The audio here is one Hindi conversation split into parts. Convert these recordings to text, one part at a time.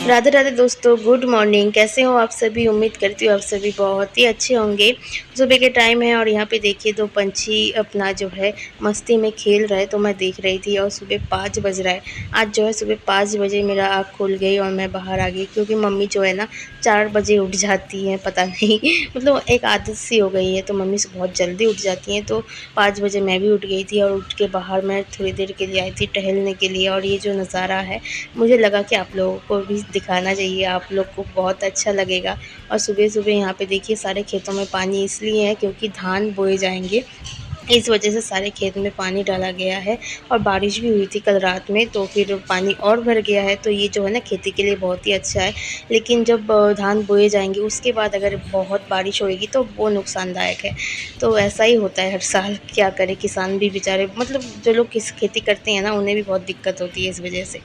राधे राधे दोस्तों, गुड मॉर्निंग। कैसे हो आप सभी? उम्मीद करती हूँ आप सभी बहुत ही अच्छे होंगे। सुबह के टाइम है और यहाँ पे देखिए दो पंछी अपना जो है मस्ती में खेल रहे, तो मैं देख रही थी। और सुबह 5 बज रहा है। आज जो है सुबह 5 बजे मेरा आँख खुल गई और मैं बाहर आ गई, क्योंकि मम्मी जो है ना 4 बजे उठ जाती हैं, पता नहीं मतलब एक आदत सी हो गई है, तो मम्मी से बहुत जल्दी उठ जाती हैं। तो 5 बजे मैं भी उठ गई थी और उठ के बाहर मैं थोड़ी देर के लिए आई थी टहलने के लिए। और ये जो नज़ारा है, मुझे लगा कि आप लोगों को भी दिखाना चाहिए, आप लोग को बहुत अच्छा लगेगा। और सुबह-सुबह यहाँ पे देखिए सारे खेतों में पानी इसलिए है क्योंकि धान बोए जाएँगे, इस वजह से सारे खेत में पानी डाला गया है। और बारिश भी हुई थी कल रात में, तो फिर पानी और भर गया है। तो ये जो है ना खेती के लिए बहुत ही अच्छा है। लेकिन जब धान बोए जाएँगे उसके बाद अगर बहुत बारिश होएगी तो वो नुकसानदायक है। तो ऐसा ही होता है हर साल, क्या करें, किसान भी बेचारे, मतलब जो लोग किस खेती करते हैं ना उन्हें भी बहुत दिक्कत होती है इस वजह से।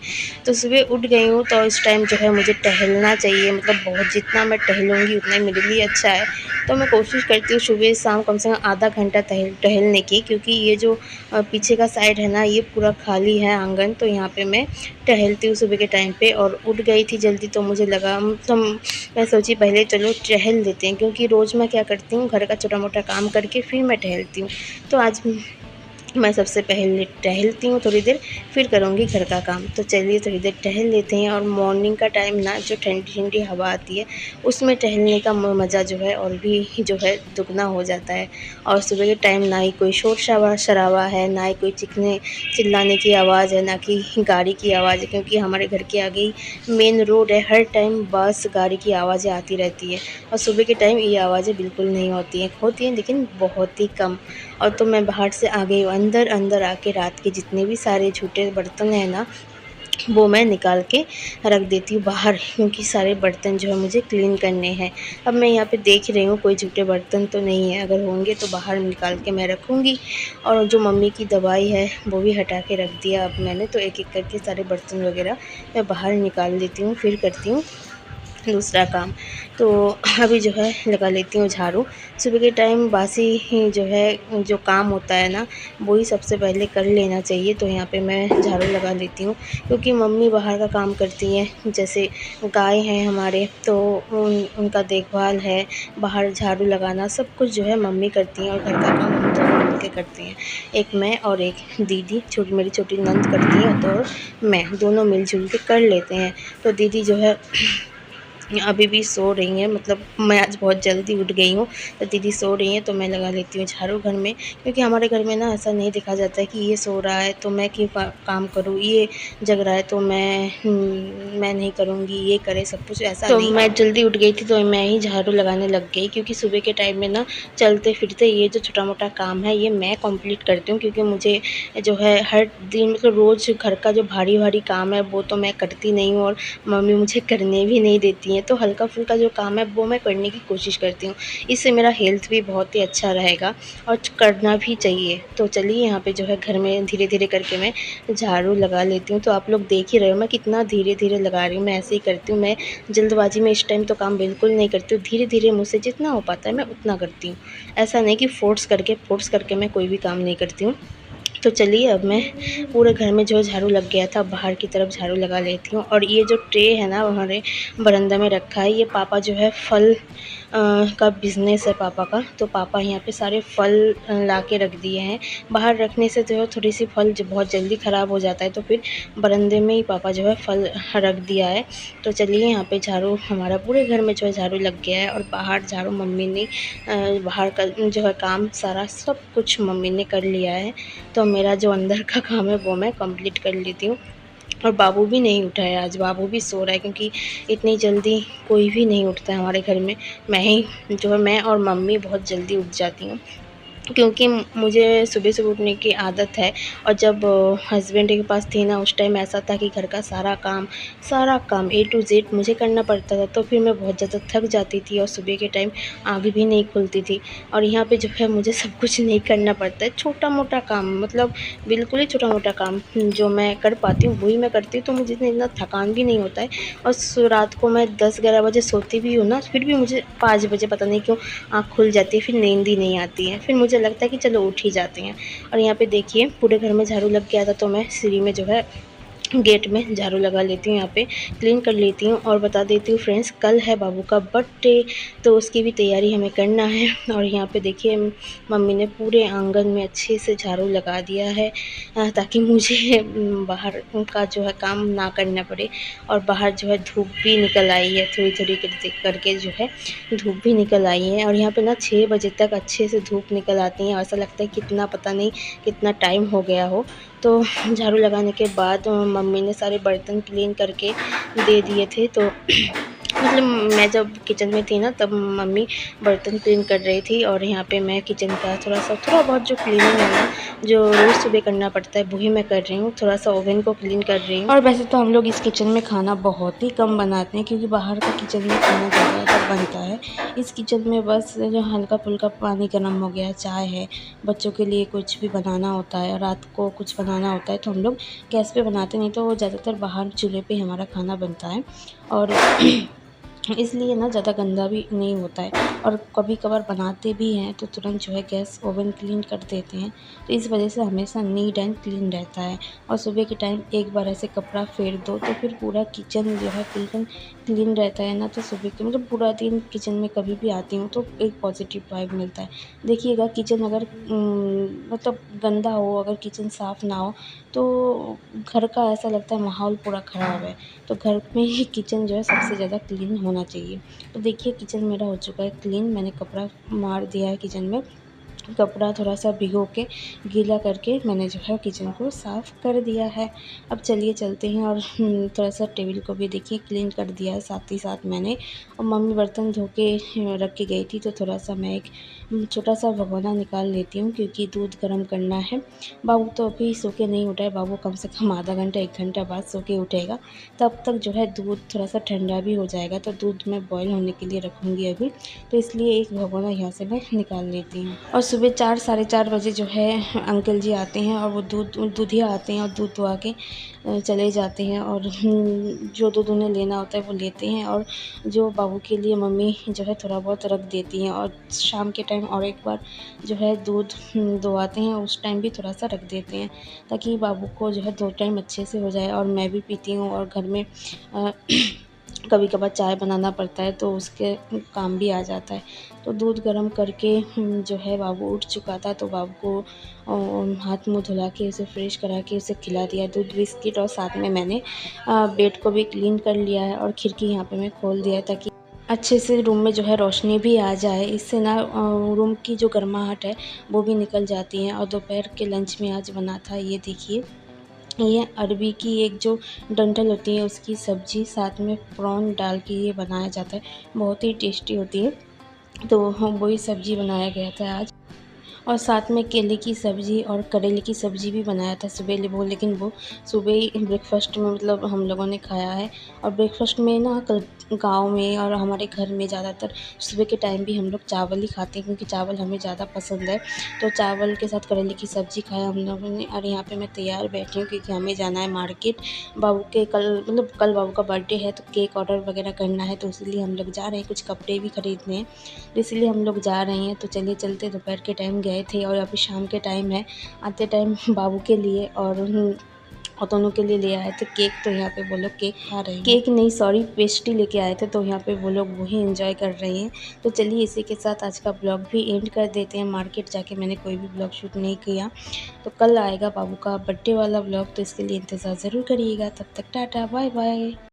तो सुबह उठ गई हूँ, तो इस टाइम जो है मुझे टहलना चाहिए, मतलब बहुत जितना मैं टहलूँगी उतना ही मेरे लिए अच्छा है। तो मैं कोशिश करती हूँ सुबह शाम कम से कम आधा घंटा टहलने की, क्योंकि ये जो पीछे का साइड है ना ये पूरा खाली है आंगन, तो यहाँ पे मैं टहलती हूँ सुबह के टाइम पे। और उठ गई थी जल्दी, तो मुझे लगा मतलब मैं सोची पहले चलो टहल लेते हैं, क्योंकि रोज़ मैं क्या करती हूँ घर का छोटा मोटा काम करके फिर मैं टहलती हूँ। तो आज मैं सबसे पहले टहलती हूँ थोड़ी देर, फिर करूँगी घर का काम। तो चलिए थोड़ी देर टहल लेते हैं। और मॉर्निंग का टाइम ना जो ठंडी ठंडी हवा आती है उसमें टहलने का मज़ा जो है और भी जो है दुगना हो जाता है। और सुबह के टाइम ना ही कोई शोर शराबा है, ना ही कोई चीखने चिल्लाने की आवाज़ है, ना कि गाड़ी की आवाज़ है, क्योंकि हमारे घर के आगे ही मेन रोड है। हर टाइम बस गाड़ी की आवाज़ें आती रहती है। और सुबह के टाइम ये आवाज़ें बिल्कुल नहीं होती हैं लेकिन बहुत ही कम। और तो मैं बाहर से आ गई हूँ, अंदर आके रात के जितने भी सारे झूठे बर्तन हैं ना वो मैं निकाल के रख देती हूँ बाहर, क्योंकि सारे बर्तन जो है मुझे क्लीन करने हैं। अब मैं यहाँ पे देख रही हूँ कोई झूठे बर्तन तो नहीं है, अगर होंगे तो बाहर निकाल के मैं रखूँगी। और जो मम्मी की दवाई है वो भी हटा के रख दिया अब मैंने, तो एक एक करके सारे बर्तन वगैरह मैं बाहर निकाल देती हूँ, फिर करती हूँ दूसरा काम। तो अभी जो है लगा लेती हूँ झाड़ू। सुबह के टाइम बासी ही जो है जो काम होता है ना वो ही सबसे पहले कर लेना चाहिए। तो यहाँ पे मैं झाड़ू लगा लेती हूँ, क्योंकि मम्मी बाहर का काम करती हैं, जैसे गाय हैं हमारे, तो उनका देखभाल है, बाहर झाड़ू लगाना सब कुछ जो है मम्मी करती हैं। और घर का काम हम दोनों मिल के करते हैं, एक मैं और एक दीदी, मेरी छोटी नंद करती है, तो मैं दोनों मिलजुल के कर लेते हैं। तो दीदी जो है अभी भी सो रही हैं, मतलब मैं आज बहुत जल्दी उठ गई हूँ, तो दीदी सो रही हैं, तो मैं लगा लेती हूँ झाड़ू घर में। क्योंकि हमारे घर में ना ऐसा नहीं देखा जाता है कि ये सो रहा है तो मैं क्यों काम करूँ, ये जग रहा है तो मैं नहीं करूँगी, ये करे सब कुछ, ऐसा तो नहीं। मैं जल्दी उठ गई थी तो मैं ही झाड़ू लगाने लग गई, क्योंकि सुबह के टाइम में ना चलते फिरते ये जो छोटा मोटा काम है ये मैं कंप्लीट करती हूँ। क्योंकि मुझे जो है हर दिन, मतलब रोज़ घर का जो भारी भारी काम है वो तो मैं करती नहीं हूँ, और मम्मी मुझे करने भी नहीं देती हैं। तो हल्का-फुल्का जो काम है वो मैं करने की कोशिश करती हूँ। इससे मेरा हेल्थ भी बहुत ही अच्छा रहेगा और करना भी चाहिए। तो चलिए यहाँ पे जो है घर में धीरे-धीरे करके मैं झाड़ू लगा लेती हूँ। तो आप लोग देख ही रहे हो मैं कितना धीरे-धीरे लगा रही हूँ, मैं ऐसे ही करती हूँ। मैं जल्दबाजी में इस टाइम तो काम बिल्कुल नहीं करती हूँ, धीरे-धीरे मुझसे जितना हो पाता है मैं उतना करती हूँ। ऐसा नहीं कि फ़ोर्स करके मैं कोई भी काम नहीं करती हूँ। तो चलिए अब मैं पूरे घर में जो झाड़ू लग गया था, बाहर की तरफ झाड़ू लगा लेती हूँ। और ये जो ट्रे है ना हमारे बरामदा में रखा है, ये पापा जो है फल का बिज़नेस है पापा का, तो पापा यहाँ पे सारे फल ला के रख दिए हैं। बाहर रखने से जो है थोड़ी सी फल बहुत जल्दी ख़राब हो जाता है, तो फिर बरामदे में ही पापा जो है फल रख दिया है। तो चलिए यहाँ पे झाड़ू हमारा पूरे घर में जो है झाड़ू लग गया है। और बाहर झाड़ू मम्मी ने बाहर का जो है काम सारा सब कुछ मम्मी ने कर लिया है। तो मेरा जो अंदर का काम है वो मैं कंप्लीट कर लेती हूँ। और बाबू भी नहीं उठा है आज, बाबू भी सो रहा है, क्योंकि इतनी जल्दी कोई भी नहीं उठता है हमारे घर में। मैं और मम्मी बहुत जल्दी उठ जाती हूँ, क्योंकि मुझे सुबह-सुबह उठने की आदत है। और जब हस्बैंड के पास थी ना उस टाइम ऐसा था कि घर का सारा काम ए टू ज़ेड मुझे करना पड़ता था, तो फिर मैं बहुत ज़्यादा थक जाती थी और सुबह के टाइम आँख भी नहीं खुलती थी। और यहाँ पे जो है मुझे सब कुछ नहीं करना पड़ता है, छोटा-मोटा काम, मतलब बिल्कुल ही छोटा-मोटा काम जो मैं कर पाती हूँ वही मैं करती हूँ, तो मुझे इतना थकान भी नहीं होता है। और रात को मैं 10-11 बजे सोती भी हूँ ना, फिर भी मुझे 5 बजे पता नहीं क्यों आँख खुल जाती है, फिर नींद ही नहीं आती है, फिर मुझे लगता है कि चलो उठ ही जाते हैं। और यहाँ पे देखिए पूरे घर में झाड़ू लग गया था, तो मैं सीढ़ी में जो है गेट में झाड़ू लगा लेती हूँ, यहाँ पे क्लीन कर लेती हूँ। और बता देती हूँ फ्रेंड्स, कल है बाबू का बर्थडे, तो उसकी भी तैयारी हमें करना है। और यहाँ पे देखिए मम्मी ने पूरे आंगन में अच्छे से झाड़ू लगा दिया है, ताकि मुझे बाहर का जो है काम ना करना पड़े। और बाहर जो है धूप भी निकल आई है, थोड़ी थोड़ी करके जो है धूप भी निकल आई है। और यहाँ पे ना 6 बजे तक अच्छे से धूप निकल आती है, ऐसा लगता है कितना पता नहीं कितना टाइम हो गया हो। तो झाड़ू लगाने के बाद मम्मी ने सारे बर्तन क्लीन करके दे दिए थे। तो मतलब मैं जब किचन में थी ना, तब मम्मी बर्तन क्लीन कर रही थी, और यहाँ पे मैं किचन का थोड़ा बहुत जो क्लीनिंग है ना, जो रोज़ सुबह करना पड़ता है, वही मैं कर रही हूँ। थोड़ा सा ओवन को क्लीन कर रही हूँ। और वैसे तो हम लोग इस किचन में खाना बहुत ही कम बनाते हैं, क्योंकि बाहर का किचन में खाना ज़्यादातर बनता है। इस किचन में बस जो हल्का फुल्का पानी गर्म हो गया, चाय है, बच्चों के लिए कुछ भी बनाना होता है, रात को कुछ बनाना होता है, तो हम लोग गैस पे बनाते नहीं, तो वो ज़्यादातर बाहर चूल्हे पे हमारा खाना बनता है। और इसलिए ना ज़्यादा गंदा भी नहीं होता है। और कभी कभार बनाते भी हैं तो तुरंत जो है गैस ओवन क्लीन कर देते हैं, तो इस वजह से हमेशा नीट एंड क्लीन रहता है। और सुबह के टाइम एक बार ऐसे कपड़ा फेर दो तो फिर पूरा किचन जो है बिल्कुल क्लीन रहता है ना। तो सुबह के मतलब पूरा दिन किचन में कभी भी आती हूँ तो एक पॉजिटिव वाइब मिलता है। देखिएगा किचन अगर मतलब गंदा हो, अगर किचन साफ़ ना हो, तो घर का ऐसा लगता है माहौल पूरा ख़राब है। तो घर में ही किचन जो है सबसे ज़्यादा क्लीन होना चाहिए। तो देखिए किचन मेरा हो चुका है क्लीन, मैंने कपड़ा मार दिया है किचन में, कपड़ा थोड़ा-सा भिगो के गीला करके मैंने जो है किचन को साफ़ कर दिया है। अब चलिए चलते हैं। और थोड़ा-सा टेबल को भी देखिए क्लीन कर दिया है साथ ही साथ मैंने। और मम्मी बर्तन धो के रख के गई थी, तो थोड़ा-सा मैं एक छोटा-सा भगोना निकाल लेती हूँ, क्योंकि दूध गर्म करना है। बाबू तो अभी सो के नहीं उठा है, बाबू कम से कम आधा घंटा 1 घंटा बाद सो के उठेगा। तब तक जो है दूध थोड़ा-सा ठंडा भी हो जाएगा, तो दूध मैं बॉयल होने के लिए रखूँगी अभी। तो इसलिए एक भगोना यहाँ से मैं निकाल लेती हूँ। और सुबह 4 साढ़े 4 बजे जो है अंकल जी आते हैं, और वो दूधिया आते हैं और दूध दुआ के चले जाते हैं। और जो दूध उन्हें लेना होता है वो लेते हैं, और जो बाबू के लिए मम्मी जो है थोड़ा बहुत रख देती हैं। और शाम के टाइम और एक बार जो है दूध दुआते हैं, उस टाइम भी थोड़ा सा रख देते हैं, ताकि बाबू को जो है 2 टाइम अच्छे से हो जाए। और मैं भी पीती हूँ, और घर में कभी कभार चाय बनाना पड़ता है, तो उसके काम भी आ जाता है। तो दूध गर्म करके जो है बाबू उठ चुका था, तो बाबू को हाथ मुँह धुला के उसे फ्रेश करा के उसे खिला दिया दूध बिस्किट। और साथ में मैंने बेड को भी क्लीन कर लिया है, और खिड़की यहाँ पे मैं खोल दिया है, ताकि अच्छे से रूम में जो है रोशनी भी आ जाए। इससे ना रूम की जो गर्माहट है वो भी निकल जाती है। और दोपहर के लंच में आज बना था, ये देखिए, ये अरबी की एक जो डंठल होती है उसकी सब्ज़ी, साथ में प्रॉन डाल के ये बनाया जाता है, बहुत ही टेस्टी होती है। तो हम वही सब्ज़ी बनाया गया था आज। और साथ में केले की सब्ज़ी और करेले की सब्ज़ी भी बनाया था सुबह वो, लेकिन वो सुबह ही ब्रेकफ़ास्ट में मतलब हम लोगों ने खाया है। और ब्रेकफ़ास्ट में ना कल गाँव में और हमारे घर में ज़्यादातर सुबह के टाइम भी हम लोग चावल ही खाते हैं, क्योंकि चावल हमें ज़्यादा पसंद है। तो चावल के साथ करेले की सब्ज़ी खाया हम लोगों ने। और यहाँ पे मैं तैयार बैठी हूँ, क्योंकि हमें जाना है मार्केट। बाबू के कल बाबू का बर्थडे है, तो केक ऑर्डर वगैरह करना है, तो इसीलिए हम लोग जा रहे हैं, कुछ कपड़े भी खरीदने हैं, तो इसलिए हम लोग जा रहे हैं। तो चलिए चलते, दोपहर के टाइम गए थे और अभी शाम के टाइम है। आते टाइम बाबू के लिए और दोनों के लिए ले आए थे केक, तो यहाँ पे वो लोग केक खा रहे हैं। केक नहीं, सॉरी, पेस्ट्री लेके आए थे, तो यहाँ पे वो लोग वही एंजॉय कर रहे हैं। तो चलिए इसी के साथ आज का ब्लॉग भी एंड कर देते हैं। मार्केट जाके मैंने कोई भी ब्लॉग शूट नहीं किया, तो कल आएगा बाबू का बर्थडे वाला ब्लॉग, तो इसके लिए इंतज़ार ज़रूर करिएगा। तब तक टाटा बाय बाय।